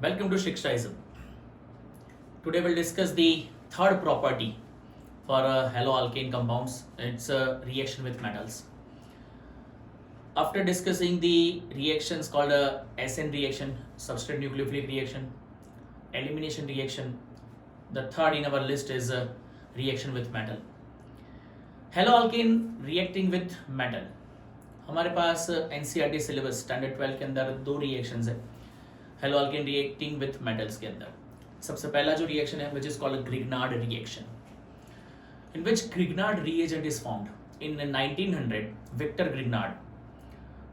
Welcome to Shikshaism. Today we'll discuss the third property for haloalkane compounds. It's a reaction with metals. After discussing the reactions called a SN reaction, substrate nucleophilic reaction, elimination reaction, the third in our list is a reaction with metal. Haloalkane reacting with metal. हमारे पास NCERT syllabus standard 12 के अंदर दो reactions है हेलोअल्केन reacting with metals के अंदर. सबसे पहला जो रिएक्शन है which is called Grignard reaction, in which Grignard reagent is formed in 1900. Victor Grignard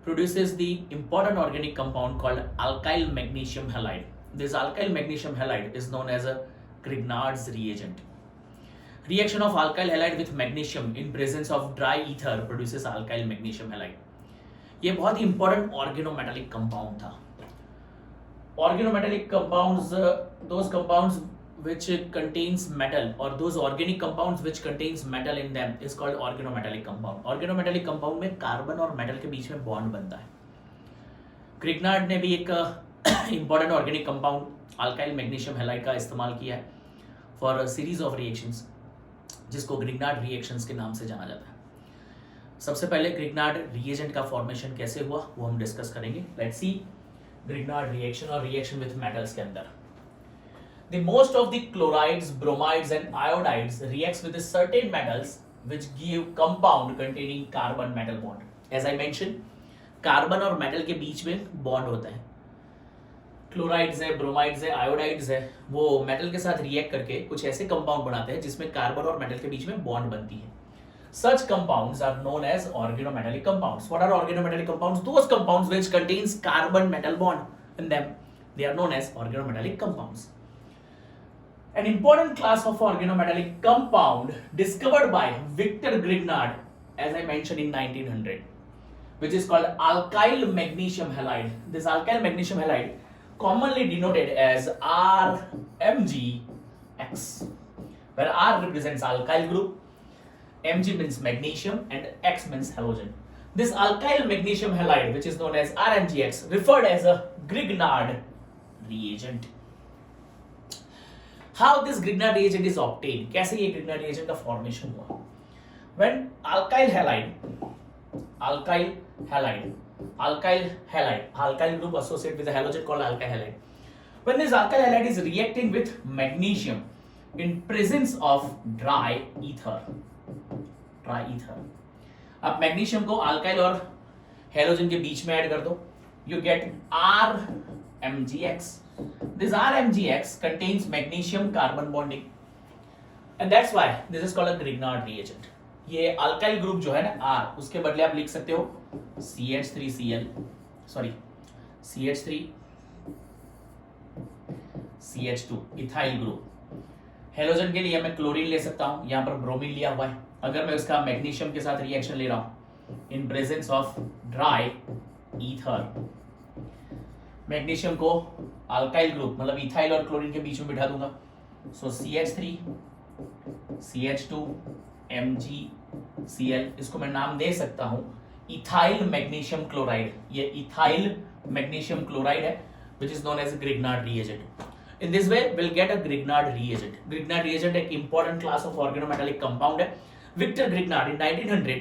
produces the important organic compound called alkyl magnesium halide. This alkyl magnesium halide is known as a Grignard's reagent. Reaction of alkyl halide with magnesium in presence of dry ether produces alkyl magnesium halide. ये बहुत ही important organometallic compound था. Organometallic compounds, those compounds which contains metal or those organic compounds which contains metal in them is called organometallic compound. Organometallic compound में carbon और metal के बीच में bond बनता है. ग्रिग्नार्ड ने भी एक important organic compound alkyl magnesium halide का इस्तेमाल किया है for a series of reactions जिसको ग्रिग्नार्ड रिएक्शंस के नाम से जाना जाता है. सबसे पहले ग्रिग्नार्ड रिएजेंट का फॉर्मेशन कैसे हुआ वो हम डिस्कस करेंगे. लेट्स सी ग्रिग्नार्ड रिएक्शन और रिएक्शन विथ मेटल्स के अंदर. The most of the chlorides, bromides and iodides reacts with certain metals which give compound containing carbon metal bond. As I mention, carbon और metal के बीच में bond होता है. Chlorides है, ब्रोमाइड्स है, आयोडाइड्स है, वो मेटल के साथ रिएक्ट करके कुछ ऐसे कंपाउंड बनाते हैं जिसमें कार्बन और मेटल के बीच में बॉन्ड बनती है. Such compounds are known as organometallic compounds. What are organometallic compounds? Those compounds which contains carbon metal bond in them. They are known as organometallic compounds. An important class of organometallic compound discovered by Victor Grignard, as I mentioned in 1900, which is called alkyl magnesium halide. This alkyl magnesium halide commonly denoted as RMgX, where R represents alkyl group, Mg means magnesium, and X means halogen. This alkyl magnesium halide, which is known as RMgX, referred as a Grignard reagent. How this Grignard reagent is obtained? कैसे ये Grignard reagent का formation हुआ? When alkyl group associate with a halogen called alkyl halide. When this alkyl halide is reacting with magnesium in presence of dry ether. अब magnesium को alkyl और halogen के बीच में ऐड कर दो, you get RMgX. This RMgX contains magnesium carbon bonding and that's why this is called a Grignard reagent. ये alkyl group जो है ना R, उसके बदले आप लिख सकते हो CH3 इथाइल ग्रुप. हेलोजन के लिए मैं क्लोरीन ले सकता हूं, यहां पर ब्रोमीन लिया हुआ है. अगर मैं उसका मैग्नीशियम के साथ रिएक्शन ले रहा हूं in presence of dry ether, magnesium को अल्काइल ग्रुप मतलब इथाइल और क्लोरीन के बीच में बिठा दूंगा. सो CH3 CH2 MgCl, इसको मैं नाम दे सकता हूं इथाइल मैग्नीशियम क्लोराइड. ये इथाइल मैग्नीशियम क्लोराइड है which is known as Grignard reagent. In this way we'll get a Grignard reagent. Grignard reagent एक important class of organometallic compound है. Victor Grignard in 1900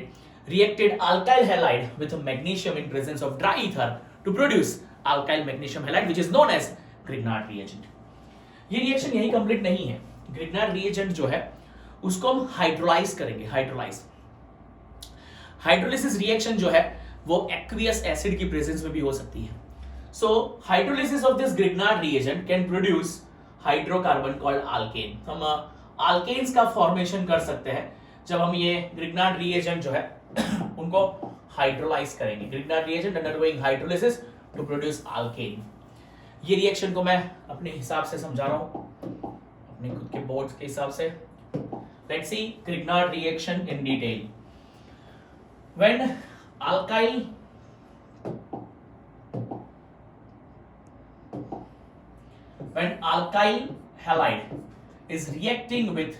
reacted alkyl halide with magnesium in presence of dry ether to produce alkyl magnesium halide which is known as Grignard reagent. ये reaction यही complete नहीं है. Grignard reagent जो है उसको हम hydrolyse करेंगे. हाइड्रोलिसिस रिएक्शन जो है वो एक्वियस एसिड की प्रेजेंस में भी हो सकती है. So hydrolysis of this Grignard reagent can produce hydrocarbon called alkane. हम alkanes का फॉर्मेशन कर सकते हैं जब हम ये Grignard reagent जो है उनको हाइड्रोलाइज करेंगे. Grignard reagent undergoing hydrolysis to produce alkane. ये रिएक्शन को मैं अपने हिसाब से समझा रहा हूं, अपने खुद के बोर्ड के हिसाब से. Let's see Grignard reaction in detail. When alkyl halide is reacting with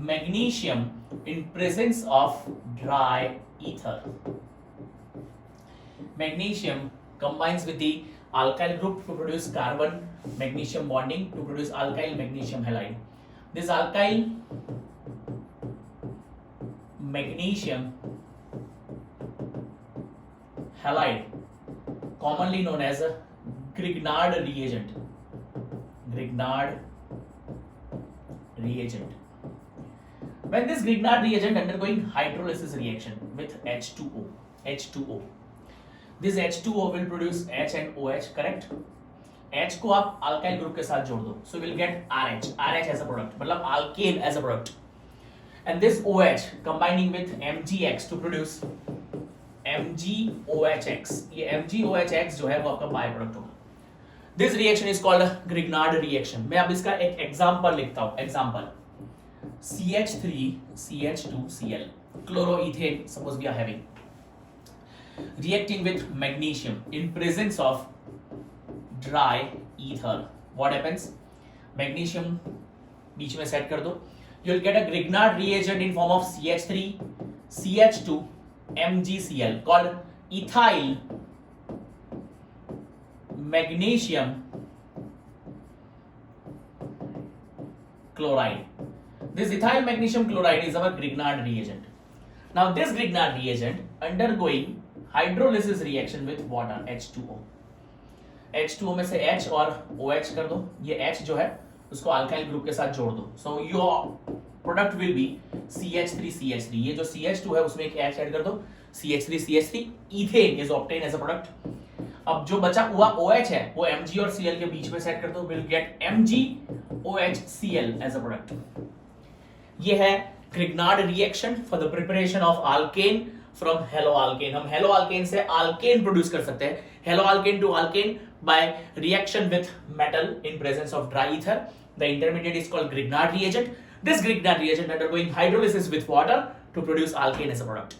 magnesium in presence of dry ether, magnesium combines with the alkyl group to produce carbon magnesium bonding to produce alkyl magnesium halide. This alkyl magnesium halide, commonly known as a Grignard reagent. Grignard reagent. When this Grignard reagent undergoing hydrolysis reaction with H2O, this H2O will produce H and OH, correct? H को आप alkyl group के साथ जोड़ दो, so we'll get RH as a product, मतलब alkane as a product. And this OH combining with MgX to produce MgOHX. ये MgOHX जो है वो आपका बाय प्रोडक्ट होगा. This reaction is called Grignard reaction. मैं अब इसका एक एग्जांपल लिखता हूँ. Example CH3CH2Cl chloroethane, suppose we are having, reacting with magnesium in presence of dry ether. What happens? Magnesium बीच में सेट कर दो. You will get a Grignard reagent in form of CH3 CH2 MgCl called ethyl magnesium chloride. This ethyl magnesium chloride is our Grignard reagent. Now this Grignard reagent undergoing hydrolysis reaction with water H2O. H2O में से H और OH कर दो. ये H जो है उसको alkyl group के साथ जोड़ दो. So your product will be CH3CH3. ये जो CH2 है उसमें एक H ऐड कर दो. CH3CH3 ethane is obtained as a product. अब जो बचा हुआ OH है वो Mg और Cl के बीच में सेट कर दो. Will get MgOHCl as a product. ये है Grignard reaction for the preparation of alkane from haloalkane. हम haloalkane से alkane produce कर सकते हैं. Haloalkane to alkane by reaction with metal in presence of dry ether. The intermediate is called Grignard reagent. This Grignard reagent undergoing hydrolysis with water to produce alkane as a product.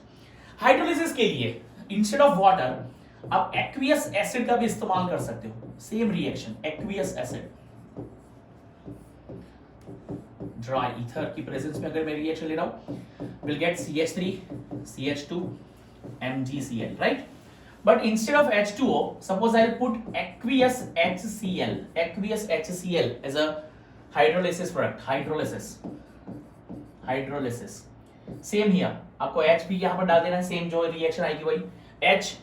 Hydrolysis के लिए instead of water आप aqueous acid का भी इस्तेमाल कर सकते हो. Same reaction, aqueous acid. Dry ether की प्रेजेंस में अगर मैं रिएक्शन ले रहा हूं, will get CH3 CH2 MgCl, right? But instead of H2O, suppose I'll put aqueous HCl as a hydrolysis product. Hydrolysis same here, आपको H भी यहाँ पर डाल देना है. सेम जो रिएक्शन आएगी वही H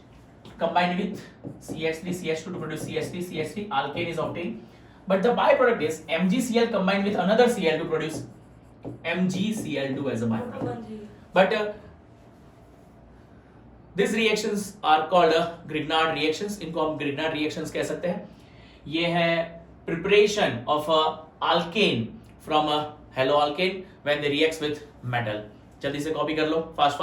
combined with CH3 CH2 to produce CH3 alkane is obtained. But the byproduct is MgCl combined with another Cl to produce MgCl2 as a byproduct. But these reactions are called Grignard reactions. इनको हम Grignard reactions कह सकते हैं. ये है preparation of a alkane from a haloalkane when they reacts with metal. जल्दी से copy कर लो, फास्ट